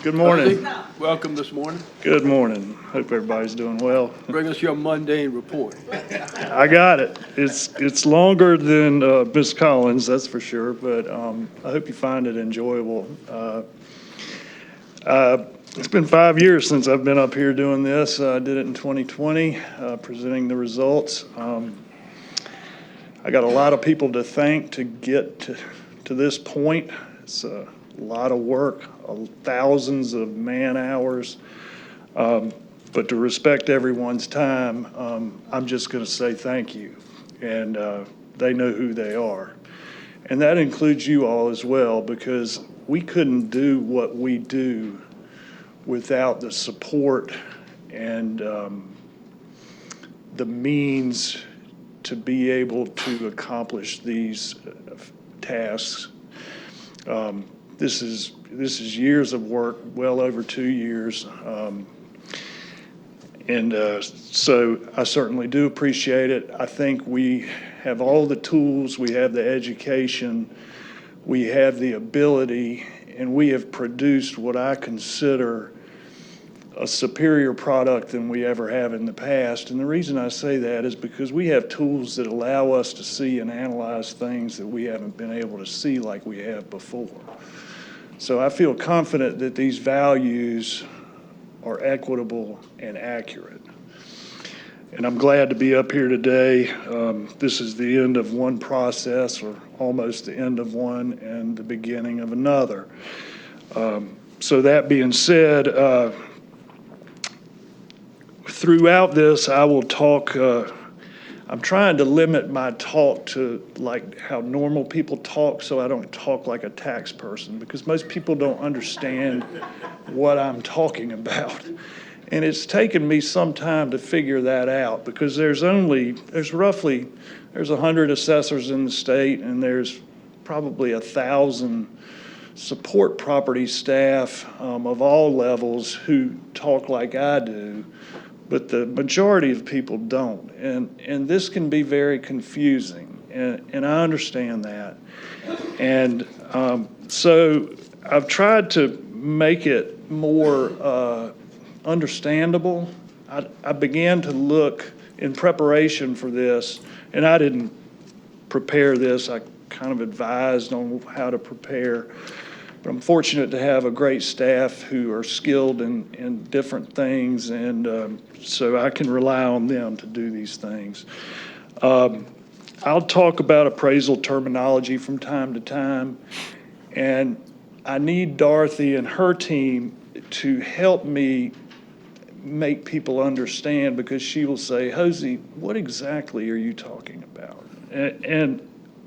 Good morning. Hosea, welcome this morning. Good morning. Hope everybody's doing well. Bring us your mundane report. I got it. It's longer than Ms. Collins, that's for sure, but I hope you find it enjoyable. It's been 5 years since I've been up here doing this. I did it in 2020, presenting the results. I got a lot of people to thank to get to this point. It's a lot of work, thousands of man hours. But to respect everyone's time, I'm just going to say thank you. And they know who they are. And that includes you all as well, because we couldn't do what we do without the support and the means to be able to accomplish these tasks. This is years of work, well over 2 years. So I certainly do appreciate it. I think we have all the tools, we have the education, we have the ability, and we have produced what I consider a superior product than we ever have in the past. And the reason I say that is because we have tools that allow us to see and analyze things that we haven't been able to see like we have before. So I feel confident that these values are equitable and accurate. And I'm glad to be up here today. This is the end of one process, or almost the end of one, and the beginning of another. So that being said, throughout this, I will talk, I'm trying to limit my talk to like how normal people talk, so I don't talk like a tax person, because most people don't understand what I'm talking about. And it's taken me some time to figure that out, because there's 100 assessors in the state, and there's probably 1,000 support property staff of all levels who talk like I do, but the majority of people don't. And this can be very confusing, and I understand that. And so I've tried to make it more understandable. I began to look in preparation for this, and I didn't prepare this. I kind of advised on how to prepare. But I'm fortunate to have a great staff who are skilled in different things, and so I can rely on them to do these things. I'll talk about appraisal terminology from time to time, and I need Dorothy and her team to help me make people understand, because she will say, Hosea, what exactly are you talking about? And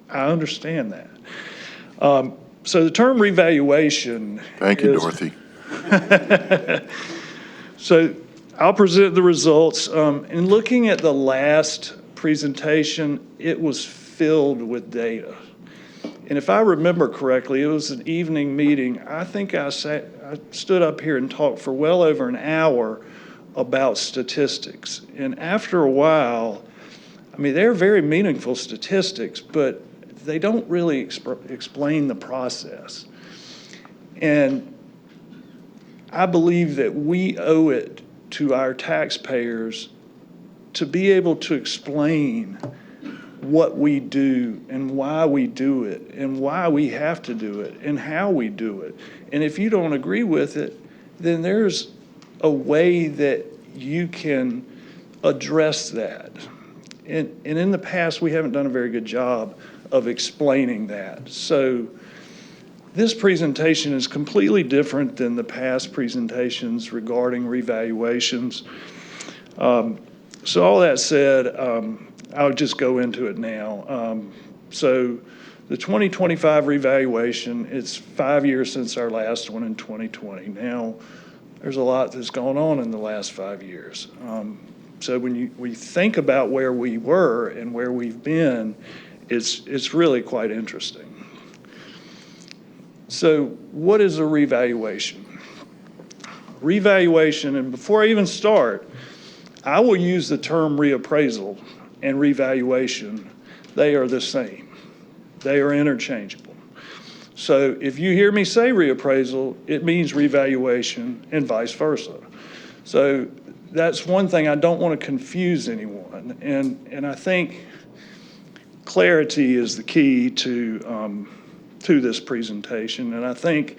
I understand that. So the term revaluation. Thank you, Dorothy. So I'll present the results. In looking at the last presentation, it was filled with data. And if I remember correctly, it was an evening meeting. I think I stood up here and talked for well over an hour about statistics. And after a while, I mean, they're very meaningful statistics, but they don't really explain the process. And I believe that we owe it to our taxpayers to be able to explain what we do and why we do it and why we have to do it and how we do it. And if you don't agree with it, then there's a way that you can address that. And in the past, we haven't done a very good job of explaining that. So this presentation is completely different than the past presentations regarding revaluations. So all that said, I'll just go into it now. So the 2025 revaluation, it's 5 years since our last one in 2020. Now, there's a lot that's gone on in the last 5 years. So when we think about where we were and where we've been, it's really quite interesting. So what is a revaluation? Revaluation, and before I even start, I will use the term reappraisal and revaluation. They are the same. They are interchangeable. So if you hear me say reappraisal, it means revaluation and vice versa. So that's one thing I don't want to confuse anyone. And I think clarity is the key to this presentation. And I think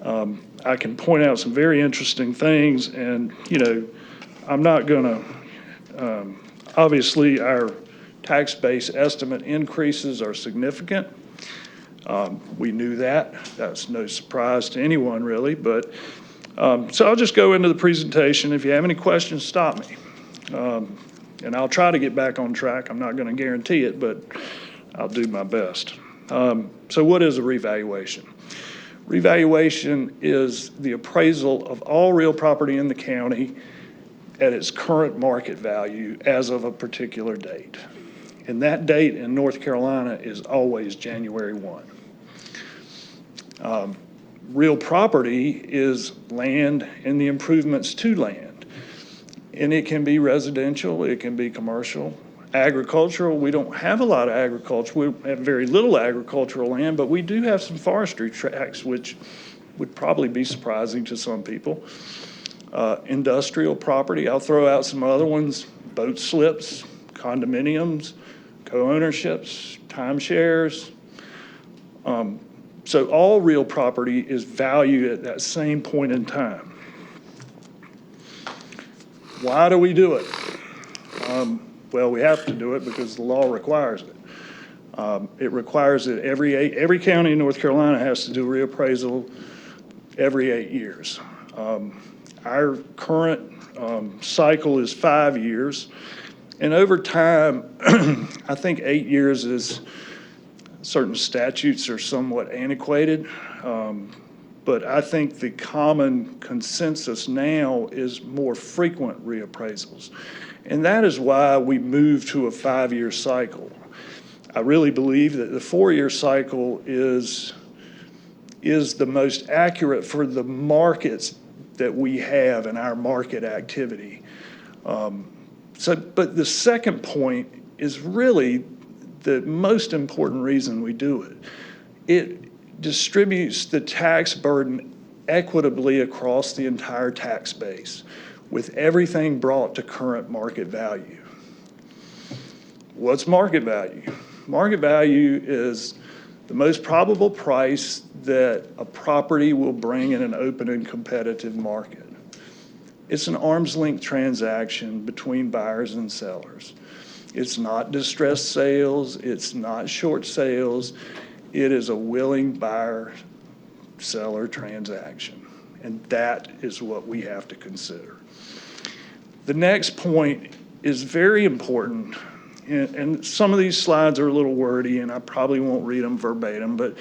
I can point out some very interesting things. And, I'm not going to, obviously, our tax base estimate increases are significant. We knew that. That's no surprise to anyone, really. But so I'll just go into the presentation. If you have any questions, stop me. And I'll try to get back on track. I'm not going to guarantee it, but I'll do my best. So what is a revaluation? Revaluation is the appraisal of all real property in the county at its current market value as of a particular date. And that date in North Carolina is always January 1. Real property is land and the improvements to land. And it can be residential, it can be commercial. Agricultural, we don't have a lot of agriculture. We have very little agricultural land, but we do have some forestry tracts, which would probably be surprising to some people. Industrial property, I'll throw out some other ones: boat slips, condominiums, co-ownerships, timeshares. So all real property is valued at that same point in time. Why do we do it? Well, we have to do it because the law requires it. It requires that every county in North Carolina has to do reappraisal every 8 years. Our current cycle is 5 years. And over time, I think 8 years is, certain statutes are somewhat antiquated. But I think the common consensus now is more frequent reappraisals. And that is why we moved to a 5-year cycle. I really believe that the 4-year cycle is the most accurate for the markets that we have in our market activity. But the second point is really the most important reason we do it. It distributes the tax burden equitably across the entire tax base, with everything brought to current market value. What's market value? Market value is the most probable price that a property will bring in an open and competitive market. It's an arm's length transaction between buyers and sellers. It's not distressed sales, it's not short sales, it is a willing buyer-seller transaction. And that is what we have to consider. The next point is very important, and some of these slides are a little wordy, and I probably won't read them verbatim, but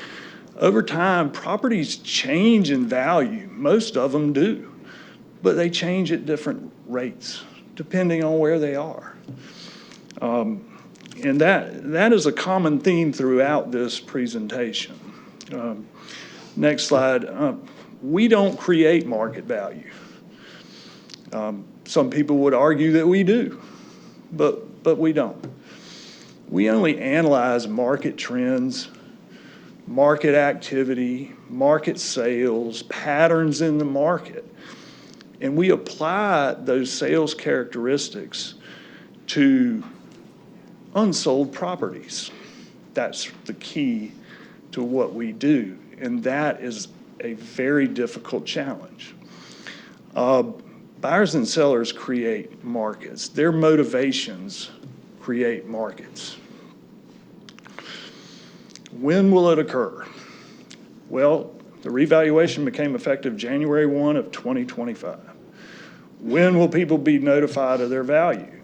over time, properties change in value. Most of them do, but they change at different rates, depending on where they are. And that is a common theme throughout this presentation. Next slide. We don't create market value. Some people would argue that we do, but we don't. We only analyze market trends, market activity, market sales, patterns in the market, and we apply those sales characteristics to unsold properties. That's the key to what we do, and that is a very difficult challenge. Buyers and sellers create markets. Their motivations create markets. When will it occur? Well, the revaluation became effective January 1 of 2025. When will people be notified of their value?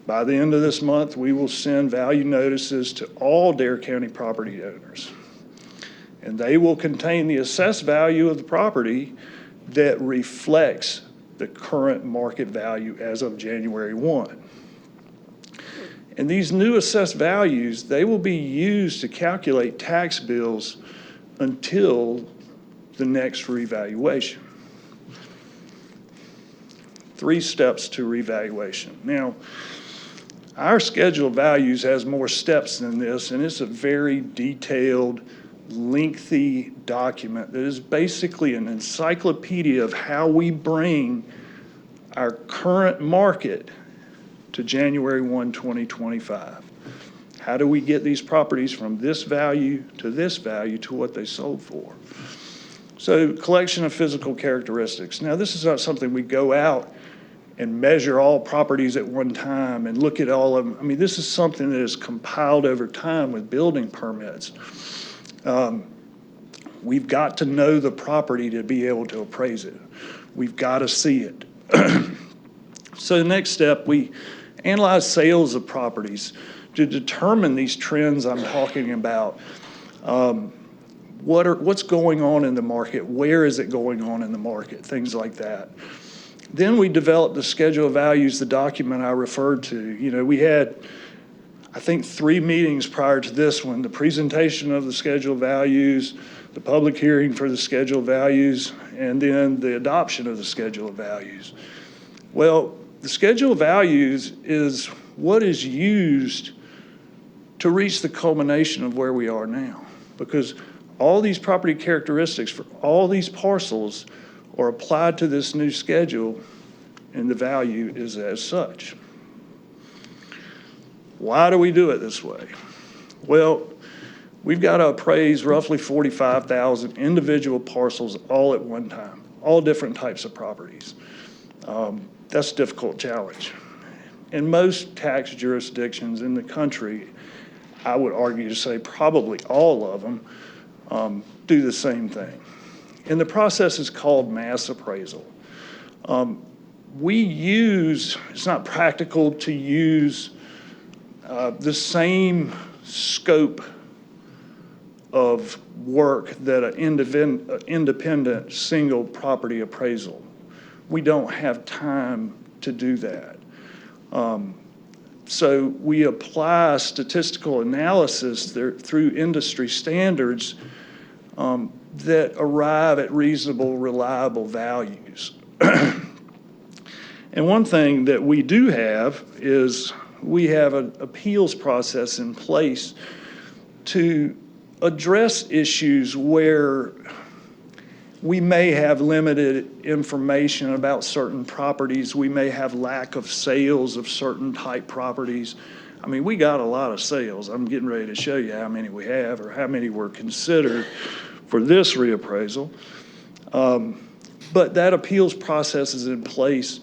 By the end of this month, we will send value notices to all Dare County property owners. And they will contain the assessed value of the property that reflects the current market value as of January 1. And these new assessed values, they will be used to calculate tax bills until the next revaluation. 3 steps to revaluation. Now, our schedule of values has more steps than this, and it's a very detailed, lengthy document that is basically an encyclopedia of how we bring our current market to January 1, 2025. How do we get these properties from this value to what they sold for? So collection of physical characteristics. Now, this is not something we go out and measure all properties at one time and look at all of them. I mean, this is something that is compiled over time with building permits. We've got to know the property to be able to appraise it. We've got to see it. So the next step, we analyze sales of properties to determine these trends I'm talking about. What's going on in the market? Where is it going on in the market? Things like that. Then we developed the schedule of values, the document I referred to. You know, we had, I think, 3 meetings prior to this one: the presentation of the schedule of values, the public hearing for the schedule of values, and then the adoption of the schedule of values. Well, the schedule of values is what is used to reach the culmination of where we are now, because all these property characteristics for all these parcels are applied to this new schedule, and the value is as such. Why do we do it this way? Well, we've got to appraise roughly 45,000 individual parcels all at one time, all different types of properties. That's a difficult challenge. In most tax jurisdictions in the country, I would argue to say probably all of them do the same thing. And the process is called mass appraisal. It's not practical to use the same scope of work that an independent single property appraisal. We don't have time to do that. So we apply statistical analysis through industry standards that arrive at reasonable, reliable values. And one thing that we do have is we have an appeals process in place to address issues where we may have limited information about certain properties. We may have lack of sales of certain type properties. I mean, we got a lot of sales. I'm getting ready to show you how many we have or how many were considered for this reappraisal. But that appeals process is in place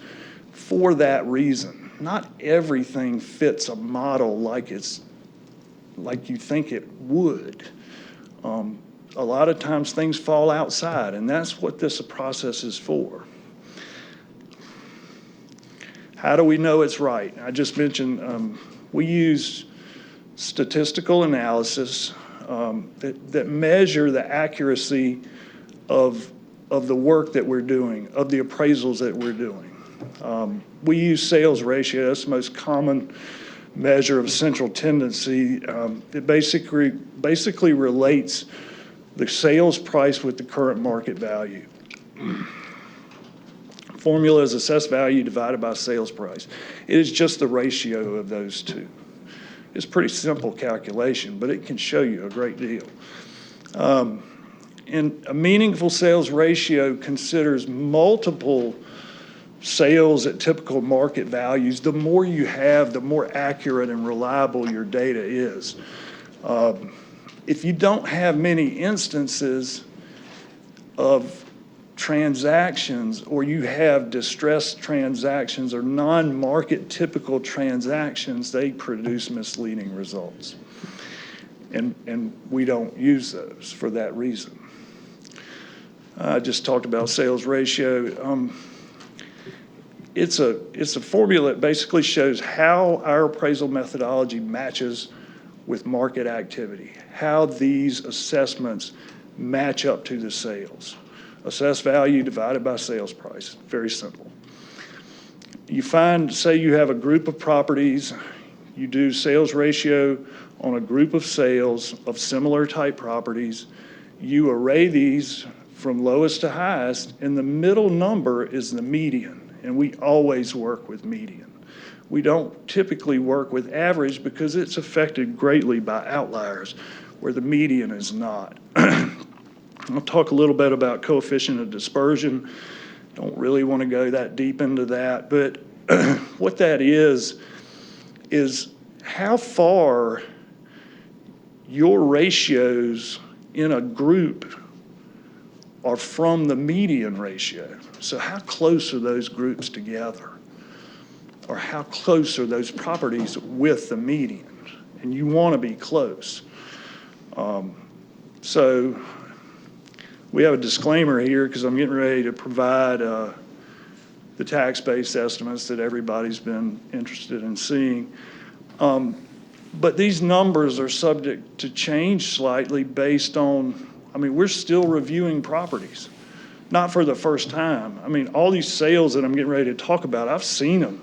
for that reason. Not everything fits a model like you think it would. A lot of times things fall outside, and that's what this process is for. How do we know it's right? I just mentioned we use statistical analysis that measure the accuracy of the work that we're doing, of the appraisals that we're doing. We use sales ratio. That's the most common measure of central tendency. It basically relates the sales price with the current market value. Formula is assessed value divided by sales price. It is just the ratio of those two. It's a pretty simple calculation, but it can show you a great deal. And a meaningful sales ratio considers multiple sales at typical market values. The more you have, the more accurate and reliable your data is. If you don't have many instances of transactions, or you have distressed transactions or non-market typical transactions, they produce misleading results. And we don't use those for that reason. I just talked about sales ratio. It's a formula that basically shows how our appraisal methodology matches with market activity, how these assessments match up to the sales. Assessed value divided by sales price, very simple. You find, say you have a group of properties, you do sales ratio on a group of sales of similar type properties, you array these from lowest to highest, and the middle number is the median, and we always work with median. We don't typically work with average because it's affected greatly by outliers. where the median is not. I'll talk a little bit about coefficient of dispersion. Don't really want to go that deep into that, but what that is how far your ratios in a group are from the median ratio. So how close are those groups together? Or how close are those properties with the median? And you want to be close. So we have a disclaimer here because I'm getting ready to provide the tax-based estimates that everybody's been interested in seeing. But these numbers are subject to change slightly based on, we're still reviewing properties, not for the first time. All these sales that I'm getting ready to talk about, I've seen them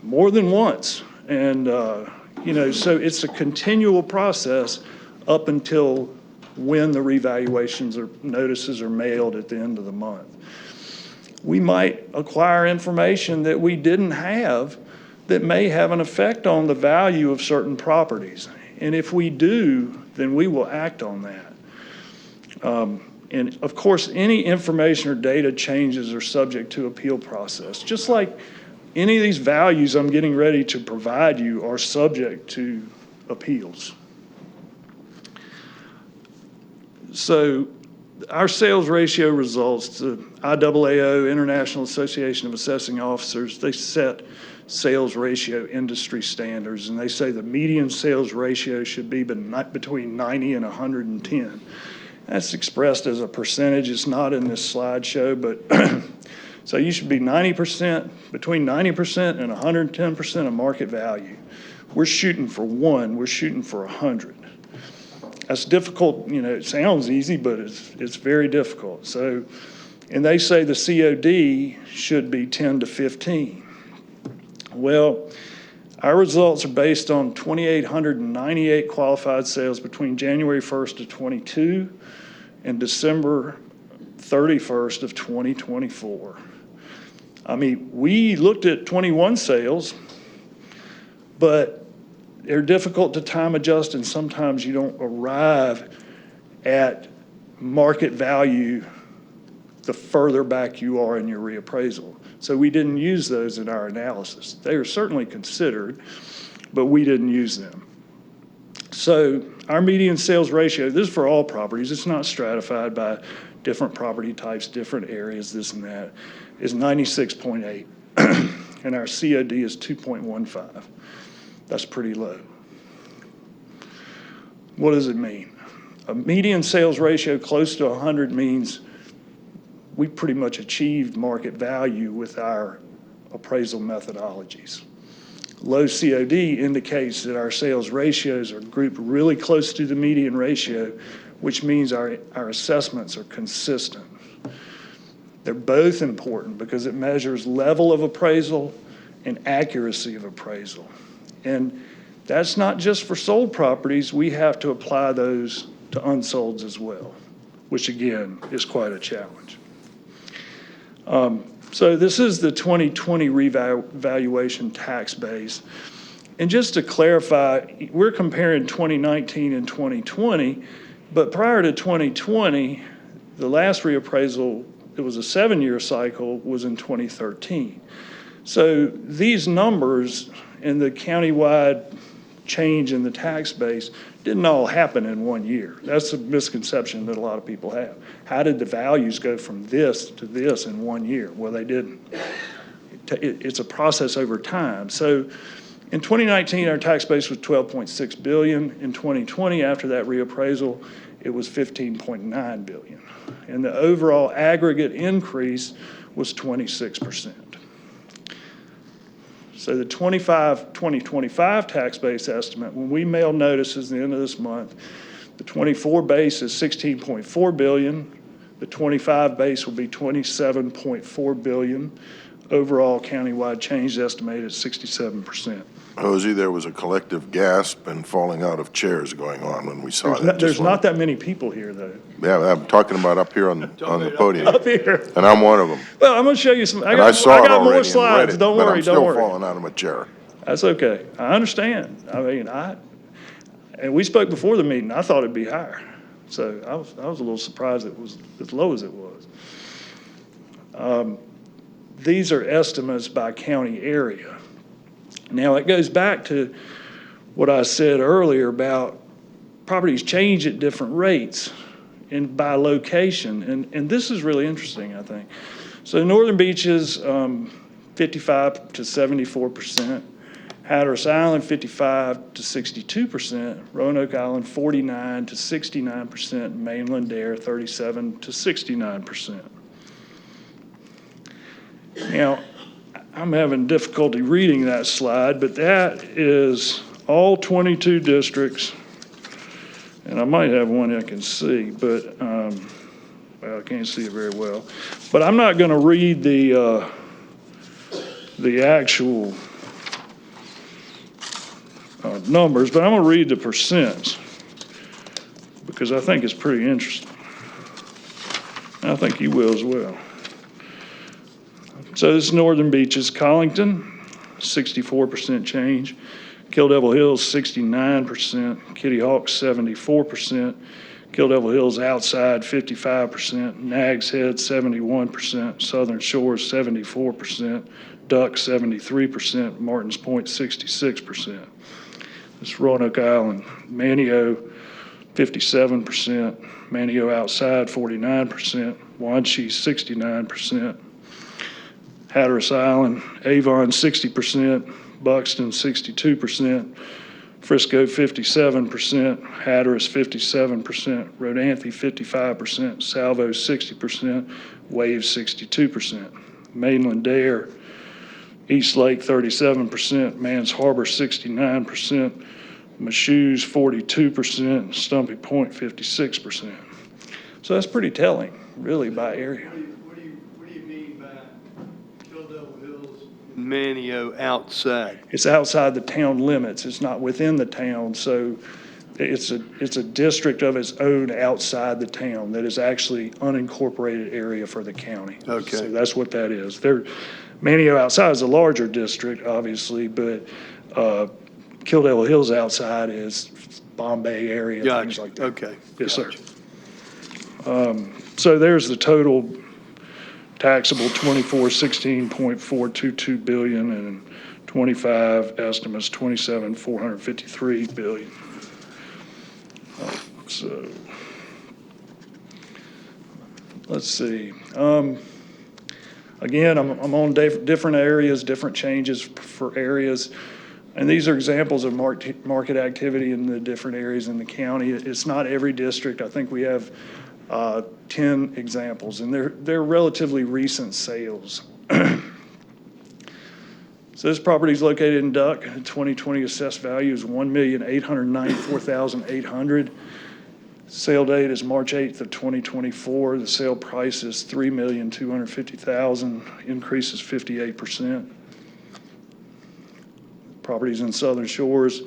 more than once. And, so it's a continual process up until when the revaluations or notices are mailed at the end of the month. We might acquire information that we didn't have that may have an effect on the value of certain properties. And if we do, then we will act on that. And of course, any information or data changes are subject to appeal process. Just like any of these values I'm getting ready to provide you are subject to appeals. So our sales ratio results, the IAAO, International Association of Assessing Officers, they set sales ratio industry standards, and they say the median sales ratio should be between 90 and 110. That's expressed as a percentage. It's not in this slideshow, but so you should be 90%, between 90% and 110% of market value. We're shooting for 1, we're shooting for 100. That's difficult, it sounds easy, but it's very difficult. So, and they say the COD should be 10 to 15. Well, our results are based on 2,898 qualified sales between January 1st of 22 and December 31st of 2024. We looked at 21 sales, but they're difficult to time adjust, and sometimes you don't arrive at market value the further back you are in your reappraisal. So we didn't use those in our analysis. They are certainly considered, but we didn't use them. So our median sales ratio, this is for all properties, it's not stratified by different property types, different areas, this and that, is 96.8, and our COD is 2.15. That's pretty low. What does it mean? A median sales ratio close to 100 means we pretty much achieved market value with our appraisal methodologies. Low COD indicates that our sales ratios are grouped really close to the median ratio, which means our assessments are consistent. They're both important because it measures level of appraisal and accuracy of appraisal. And that's not just for sold properties. We have to apply those to unsolds as well, which again is quite a challenge. So this is the 2020 revaluation tax base. And just to clarify, we're comparing 2019 and 2020, but prior to 2020, the last reappraisal, it was a 7-year cycle, was in 2013. So these numbers and the countywide change in the tax base didn't all happen in 1 year. That's a misconception that a lot of people have. How did the values go from this to this in 1 year? Well, they didn't. It's a process over time. So in 2019, our tax base was $12.6 billion. In 2020, after that reappraisal, it was $15.9 billion. And the overall aggregate increase was 26%. So the 2025 tax base estimate, when we mail notices at the end of this month, the 24 base is $16.4 billion. The 25 base will be $27.4 billion. Overall countywide change estimated at 67%. Hosea, there was a collective gasp and falling out of chairs going on when we saw that. There's not that many people here, though. Yeah, I'm talking about up here on the podium. Up here. And I'm one of them. Well, I'm going to show you some. I I saw it got more already and read slides. it, Don't but worry. I'm still Don't worry. falling out of my chair. That's okay. I understand. And we spoke before the meeting. I thought it'd be higher. So I was a little surprised it was as low as it was. These are estimates by county area. Now, it goes back to what I said earlier about properties change at different rates and by location. And this is really interesting, I think. So Northern Beaches, 55 to 74%. Hatteras Island, 55 to 62%. Roanoke Island, 49 to 69%. Mainland Dare, 37 to 69%. Now, I'm having difficulty reading that slide, but that is all 22 districts. And I might have one I can see, but well, I can't see it very well. But I'm not going to read the actual numbers, but I'm going to read the percents because I think it's pretty interesting. I think you will as well. So this is Northern Beaches. Collington, 64% change. Kill Devil Hills, 69%. Kitty Hawk, 74%. Kill Devil Hills outside, 55%. Nags Head, 71%. Southern Shores, 74%. Duck, 73%. Martins Point, 66%. This Roanoke Island. Manio, 57%. Manio outside, 49%. Wanchee, 69%. Hatteras Island, Avon, 60%. Buxton, 62%. Frisco, 57%. Hatteras, 57%. Rodanthe, 55%. Salvo, 60%. Wave, 62%. Mainland Dare, East Lake, 37%. Mans Harbor, 69%. Machus, 42%. Stumpy Point, 56%. So that's pretty telling, really, by area. What do you mean by Kill Devil Hills? Manio outside. It's outside the town limits. It's not within the town, so it's a district of its own outside the town that is actually unincorporated area for the county. Okay. So that's what that is. Manio outside is a larger district, obviously, but Kill Devil Hills outside is Bombay area, things like that. Okay. Yes, Gotcha. sir. So there's the total taxable 24, 16.422 billion, and 25 estimates 27, 453 billion. So let's see. Again, I'm on different areas, different changes for areas. And these are examples of market activity in the different areas in the county. It's not every district. I think we have 10 examples, and they're relatively recent sales. So this property is located in Duck. 2020 assessed value is $1,894,800. Sale date is March 8th of 2024. The sale price is $3,250,000. Increase is 58%. Properties in Southern Shores,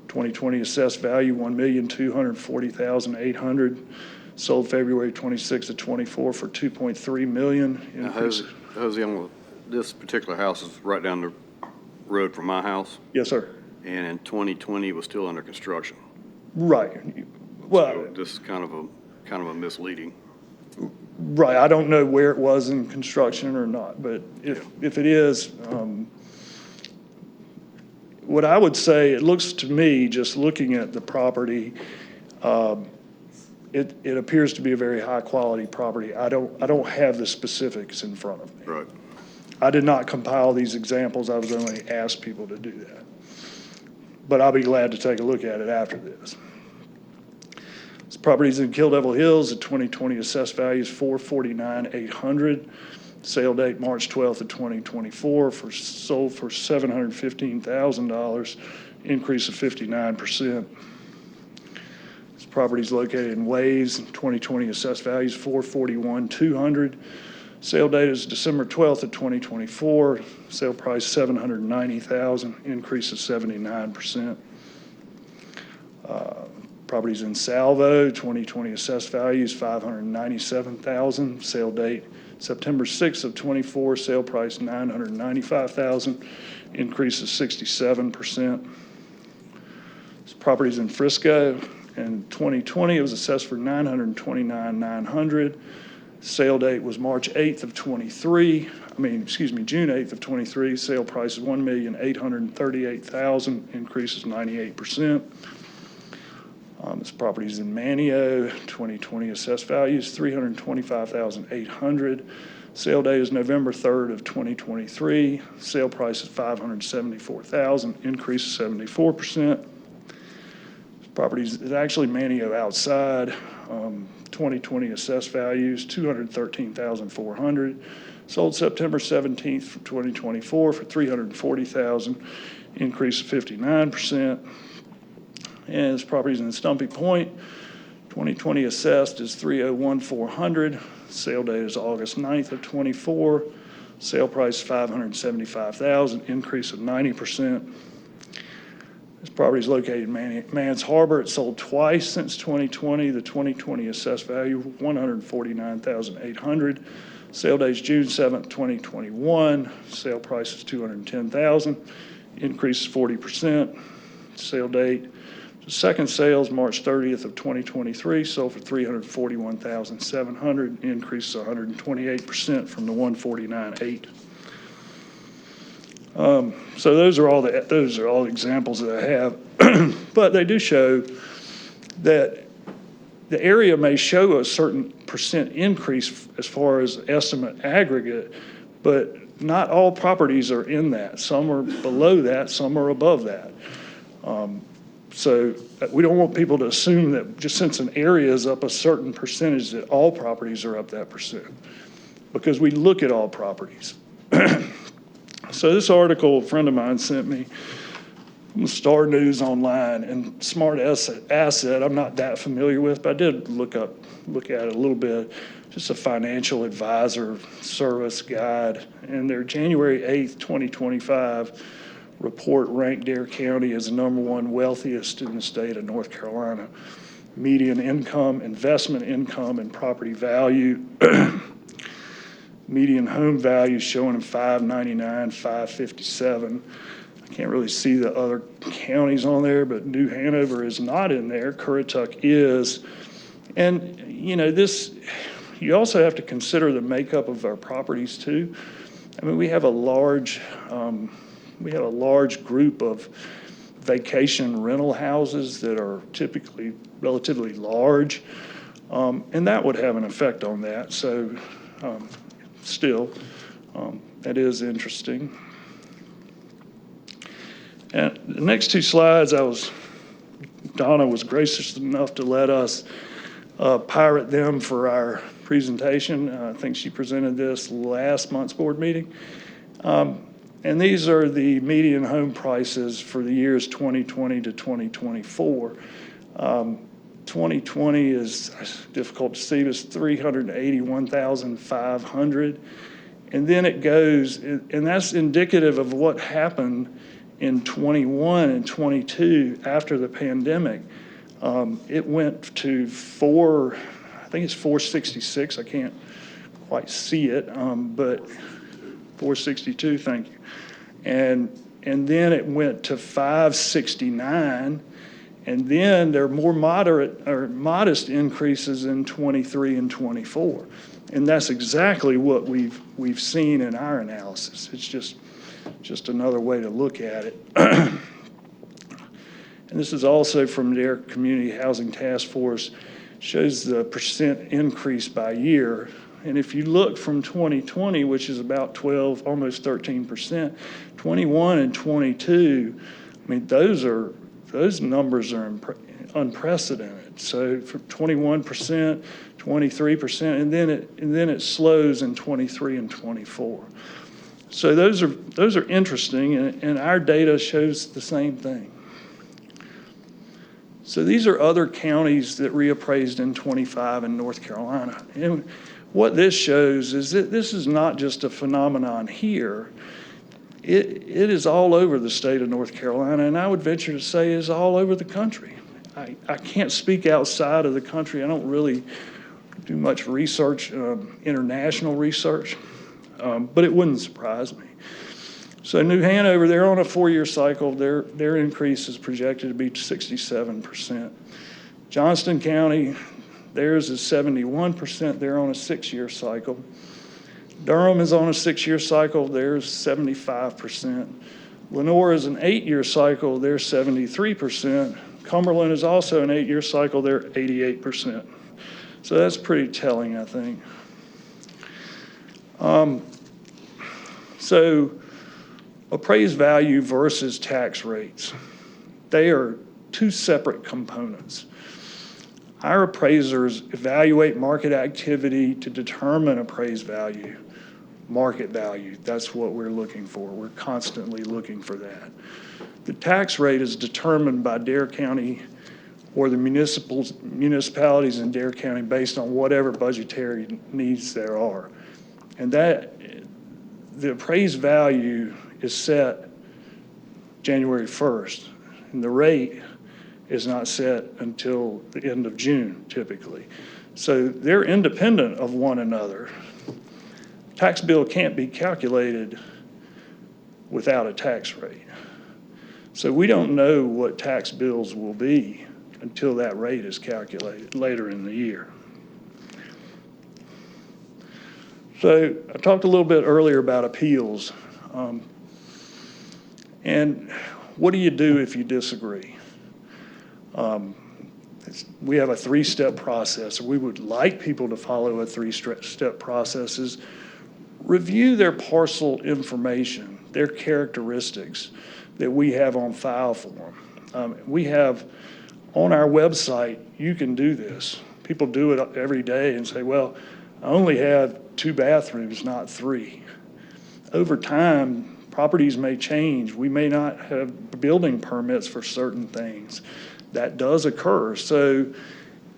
2020 assessed value $1,240,800. Sold February 26th of 24 for $2.3 million. Now, Hosea, this particular house is right down the road from my house, Yes, sir. and in 2020 it was still under construction. Right. Well, So this is kind of a misleading. right. I don't know where it was in construction or not, but if it is, what I would say, it looks to me, just looking at the property, it appears to be a very high quality property. I don't have the specifics in front of me. Right. I did not compile these examples. I was only asked people to do that. But I'll be glad to take a look at it after this. This property's in Kill Devil Hills. The 2020 assessed value is $449,800. Sale date March 12th of 2024. Sold for $715,000. Increase of 59%. This property is located in Waves. 2020 assessed value is $441,200. Sale date is December 12th of 2024. Sale price $790,000. Increase of 79%. Properties in Salvo. 2020 assessed value is $597,000. Sale date September 6th of 24. Sale price $995,000. Increase of 67%. This property's in Frisco. In 2020, it was assessed for $929,900. Sale date was March 8th of 23. June 8th of 23. Sale price is $1,838,000, increase is 98%. This property is in Manio. 2020 assessed value is $325,800. Sale date is November 3rd of 2023. Sale price is $574,000, increase is 74%. This property is actually Manio outside. 2020 assessed values $213,400. Sold September 17th, 2024 for $340,000, increase of 59%. And this property is in Stumpy Point. 2020 assessed is $301,400. Sale date is August 9th of 24. Sale price $575,000, increase of 90%. This property is located in Mans Harbor. It sold twice since 2020. The 2020 assessed value $149,800. Sale date is June 7th, 2021. Sale price is $210,000. Increase is 40%. Sale date. The second sale is March 30th of 2023. Sold for $341,700. Increase is 128% from the $149,800. So those are all the examples that I have, but they do show that the area may show a certain percent increase as far as estimate aggregate, but not all properties are in that. Some are below that, some are above that. So we don't want people to assume that just since an area is up a certain percentage that all properties are up that percent, because we look at all properties. So this article a friend of mine sent me from Star News Online, and Smart Asset I'm not that familiar with, but I did look at it a little bit. Just a financial advisor service guide, and their January 8th, 2025 report ranked Dare County as the #1 wealthiest in the state of North Carolina. Median income, investment income, and property value. Median home value showing $599, $557. I can't really see the other counties on there, but New Hanover is not in there. Currituck is. And, you also have to consider the makeup of our properties too. I mean, we have a large group of vacation rental houses that are typically relatively large, and that would have an effect on that. So still, that is interesting. And the next two slides, Donna was gracious enough to let us pirate them for our presentation. I think she presented this last month's board meeting. And these are the median home prices for the years 2020 to 2024. 2020 is difficult to see, it's $381,500. And then it goes, and that's indicative of what happened in 21 and 22 after the pandemic. It went to I think it's 466. I can't quite see it, but 462, thank you. And then it went to 569, and then there are more modest increases in 23 and 24. And that's exactly what we've seen in our analysis. It's just another way to look at it. And this is also from their Community Housing Task Force, shows the percent increase by year. And if you look from 2020, which is about 12, almost 13%, 21 and 22, I mean, those numbers are unprecedented. So for 21%, 23%, and then it slows in 23 and 24. So those are interesting, and our data shows the same thing. So these are other counties that reappraised in 25 in North Carolina. And what this shows is that this is not just a phenomenon here. It is all over the state of North Carolina, and I would venture to say is all over the country. I can't speak outside of the country. I don't really do much research, international research, but it wouldn't surprise me. So New Hanover, they're on a 4-year cycle. Their increase is projected to be 67%. Johnston County, theirs is 71%. They're on a 6-year cycle. Durham is on a 6-year cycle. Theirs 75%. Lenore is an 8-year cycle. They're 73%. Cumberland is also an 8-year cycle. They're 88%. So that's pretty telling, I think. So appraised value versus tax rates. They are two separate components. Our appraisers evaluate market activity to determine appraised value, market value. That's what we're looking for. We're constantly looking for that. The tax rate is determined by Dare County or the municipalities in Dare County based on whatever budgetary needs there are. And that, the appraised value is set January 1st, and the rate is not set until the end of June, typically. So they're independent of one another. Tax bill can't be calculated without a tax rate. So we don't know what tax bills will be until that rate is calculated later in the year. So I talked a little bit earlier about appeals. And what do you do if you disagree? We have a 3-step process. We would like people to follow a 3-step process. Review their parcel information, their characteristics that we have on file for them. We have on our website, you can do this. People do it every day and say, well, I only have 2 bathrooms, not 3. Over time, properties may change. We may not have building permits for certain things. That does occur. So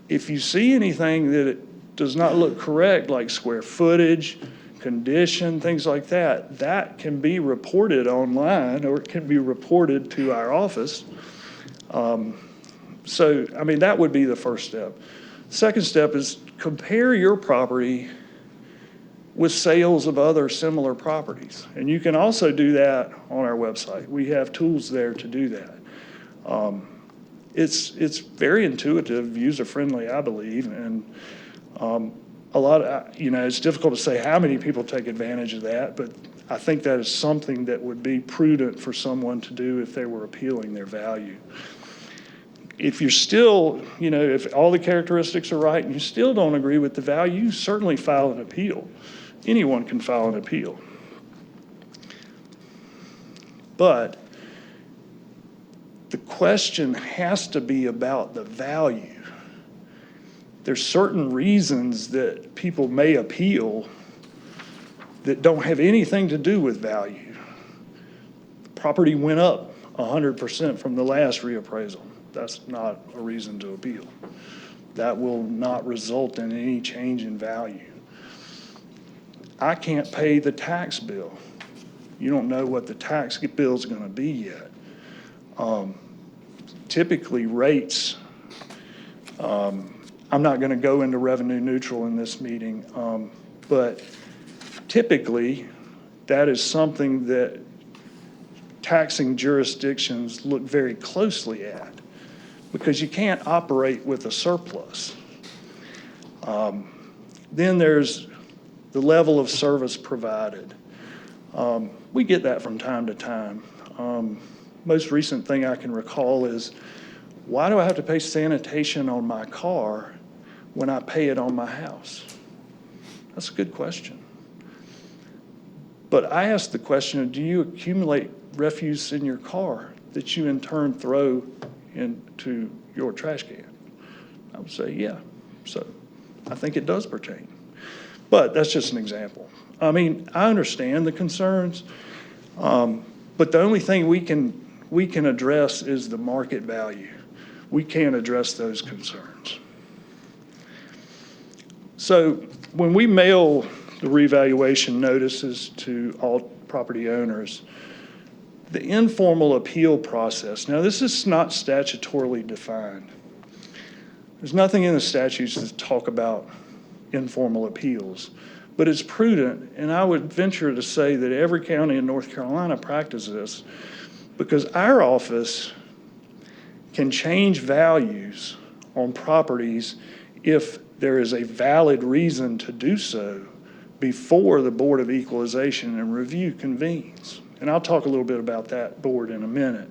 if you see anything that it does not look correct, like square footage, condition, things like that, that can be reported online or it can be reported to our office. So, I mean, that would be the first step. Second step is compare your property with sales of other similar properties. And you can also do that on our website. We have tools there to do that. It's very intuitive, user-friendly, I believe, and a lot of, it's difficult to say how many people take advantage of that, but I think that is something that would be prudent for someone to do if they were appealing their value. If you're still, if all the characteristics are right and you still don't agree with the value, you certainly file an appeal. Anyone can file an appeal. But the question has to be about the value. There's certain reasons that people may appeal that don't have anything to do with value. The property went up 100% from the last reappraisal. That's not a reason to appeal. That will not result in any change in value. I can't pay the tax bill. You don't know what the tax bill is going to be yet. Typically rates, I'm not going to go into revenue neutral in this meeting, but typically that is something that taxing jurisdictions look very closely at because you can't operate with a surplus. Then there's the level of service provided. We get that from time to time. Most recent thing I can recall is, why do I have to pay sanitation on my car when I pay it on my house? That's a good question. But I ask the question, do you accumulate refuse in your car that you in turn throw into your trash can? I would say, yeah. So I think it does pertain. But that's just an example. I mean, I understand the concerns, but the only thing we can address is the market value. We can't address those concerns. So when we mail the revaluation notices to all property owners, the informal appeal process, now this is not statutorily defined. There's nothing in the statutes that talk about informal appeals, but it's prudent, and I would venture to say that every county in North Carolina practices this, because our office can change values on properties if there is a valid reason to do so before the Board of Equalization and Review convenes. And I'll talk a little bit about that board in a minute.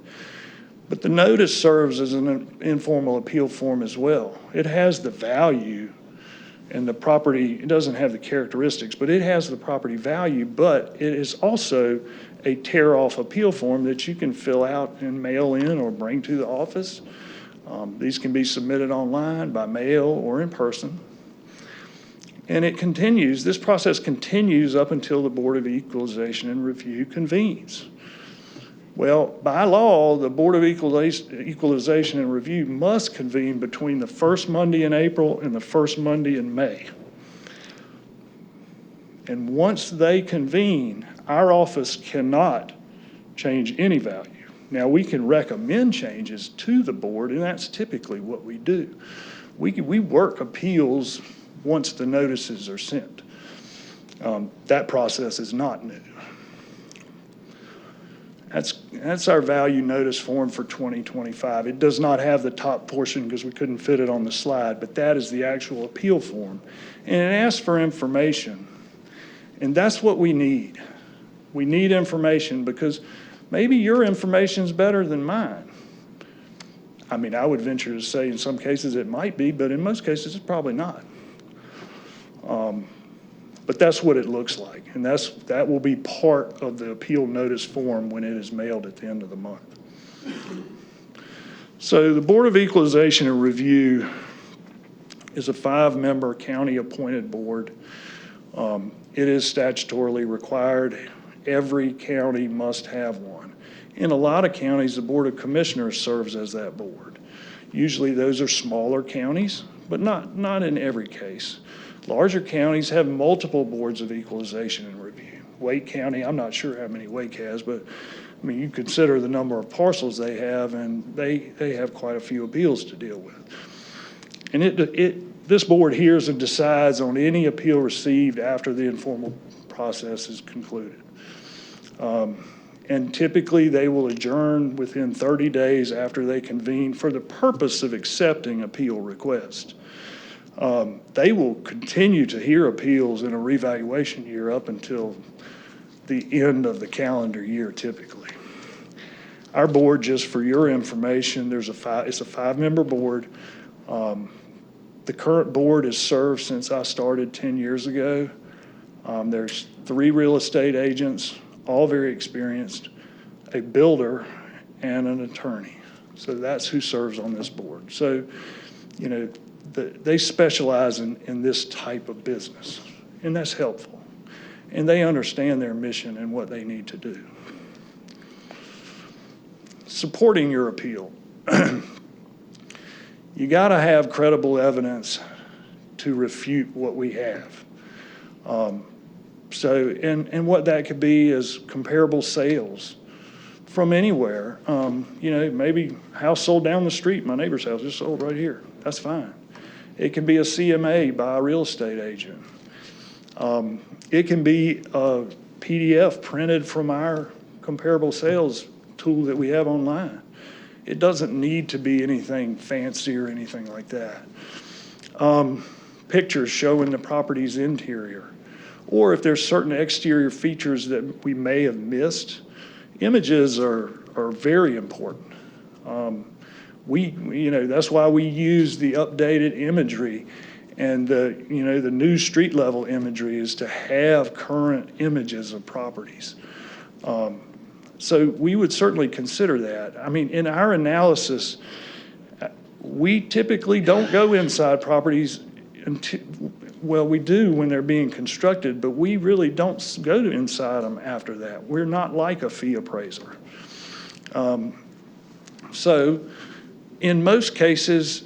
But the notice serves as an informal appeal form as well. It has the value, and the property, it doesn't have the characteristics, but it has the property value, but it is also a tear-off appeal form that you can fill out and mail in or bring to the office. These can be submitted online, by mail, or in person. And it continues, this process continues up until the Board of Equalization and Review convenes. Well, by law, the Board of Equalization and Review must convene between the first Monday in April and the first Monday in May. And once they convene, our office cannot change any value. Now, we can recommend changes to the board, and that's typically what we do. We work appeals once the notices are sent. That process is not new. That's our value notice form for 2025. It does not have the top portion because we couldn't fit it on the slide, but that is the actual appeal form. And it asks for information. And that's what we need. We need information because maybe your information is better than mine. I mean, I would venture to say in some cases it might be, but in most cases it's probably not. But that's what it looks like, and that will be part of the appeal notice form when it is mailed at the end of the month. So the Board of Equalization and Review is a 5-member county-appointed board. It is statutorily required. Every county must have one. In a lot of counties, the Board of Commissioners serves as that board. Usually those are smaller counties, but not in every case. Larger counties have multiple boards of equalization and review. Wake County, I'm not sure how many Wake has, but I mean, you consider the number of parcels they have, and they have quite a few appeals to deal with. And this board hears and decides on any appeal received after the informal process is concluded. And typically they will adjourn within 30 days after they convene for the purpose of accepting appeal requests. They will continue to hear appeals in a revaluation year up until the end of the calendar year typically. Our board, just for your information, it's a 5-member board. The current board has served since I started 10 years ago. There's 3 real estate agents, all very experienced, a builder, and an attorney. So that's who serves on this board. So, you know, they specialize in this type of business, and that's helpful. And they understand their mission and what they need to do. Supporting your appeal. You got to have credible evidence to refute what we have. And what that could be is comparable sales from anywhere. You know, maybe house sold down the street, my neighbor's house just sold right here. That's fine. It can be a CMA by a real estate agent. It can be a PDF printed from our comparable sales tool that we have online. It doesn't need to be anything fancy or anything like that. Pictures showing the property's interior. Or if there's certain exterior features that we may have missed, images are very important. You know, that's why we use the updated imagery and the new street level imagery is to have current images of properties. So we would certainly consider that. I mean, in our analysis, we typically don't go inside properties until, well, we do when they're being constructed, but we really don't go to inside them after that. We're not like a fee appraiser. So in most cases,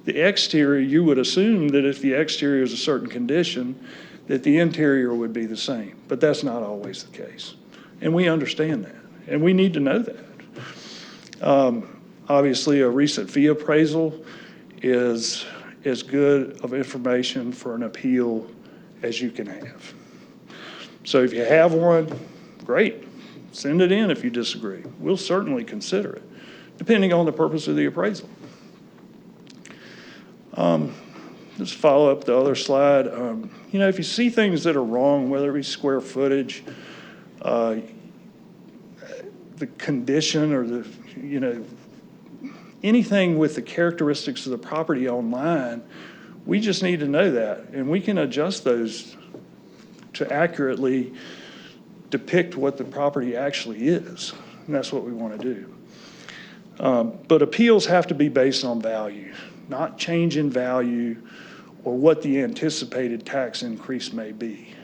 the exterior, you would assume that if the exterior is a certain condition, that the interior would be the same, but that's not always the case. And we understand that, and we need to know that. Obviously, a recent fee appraisal is as good of information for an appeal as you can have. So if you have one, great. Send it in if you disagree. We'll certainly consider it, depending on the purpose of the appraisal. Just follow up the other slide. If you see things that are wrong, whether it be square footage, the condition, or anything with the characteristics of the property online, we just need to know that, and we can adjust those to accurately depict what the property actually is, and that's what we want to do. But appeals have to be based on value, not change in value or what the anticipated tax increase may be.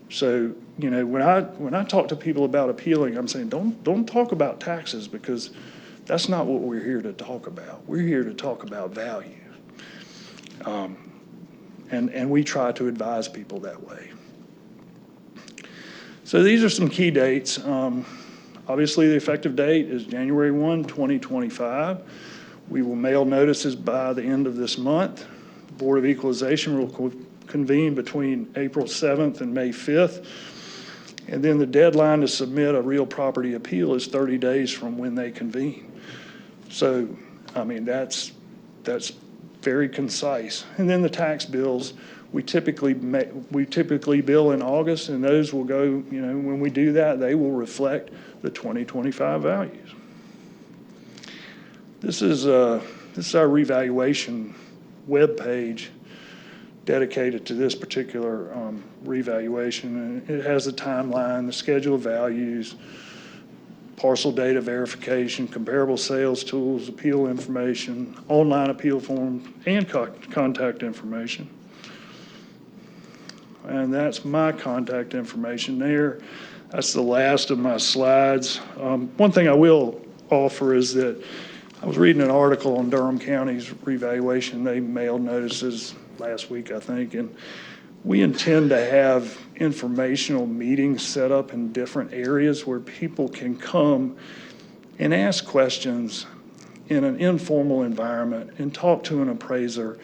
So, when I talk to people about appealing, I'm saying, don't talk about taxes, because that's not what we're here to talk about. We're here to talk about value. And we try to advise people that way. So these are some key dates. Obviously, the effective date is January 1, 2025. We will mail notices by the end of this month. The Board of Equalization will convene between April 7th and May 5th. And then the deadline to submit a real property appeal is 30 days from when they convene. So, that's very concise. And then the tax bills, we typically bill in August, and those will go, when we do that, they will reflect the 2025 values. This is our revaluation webpage dedicated to this particular revaluation. And it has a timeline, the schedule of values, parcel data verification, comparable sales tools, appeal information, online appeal form, and contact information. And that's my contact information there. That's the last of my slides. One thing I will offer is that I was reading an article on Durham County's revaluation. They mailed notices last week, I think, and we intend to have informational meetings set up in different areas where people can come and ask questions in an informal environment and talk to an appraiser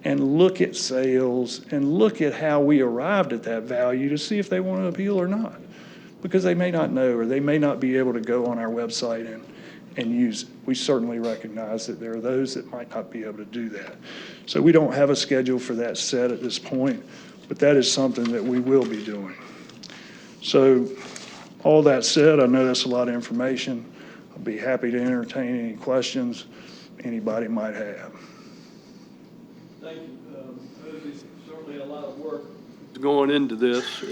and look at sales and look at how we arrived at that value to see if they want to appeal or not. Because they may not know, or they may not be able to go on our website and use it. We certainly recognize that there are those that might not be able to do that. So we don't have a schedule for that set at this point, but that is something that we will be doing. So all that said, I know that's a lot of information. I'll be happy to entertain any questions anybody might have. Thank you. Hosea, certainly a lot of work going into this.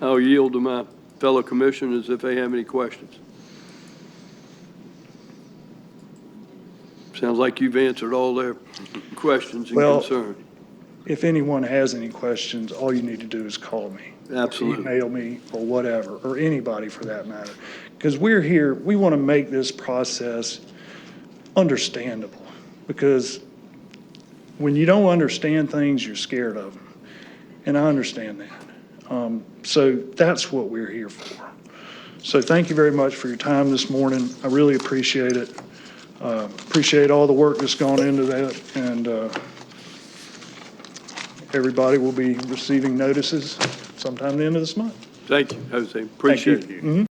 I'll yield to my fellow commissioners if they have any questions. Sounds like you've answered all their questions and concerns. If anyone has any questions, all you need to do is call me. Absolutely. Email me or whatever, or anybody for that matter. Because we're here, we want to make this process understandable. Because when you don't understand things, you're scared of them. And I understand that. So that's what we're here for. So thank you very much for your time this morning. I really appreciate it. Appreciate all the work that's gone into that. And everybody will be receiving notices sometime at the end of this month. Thank you, Hosea. Appreciate you.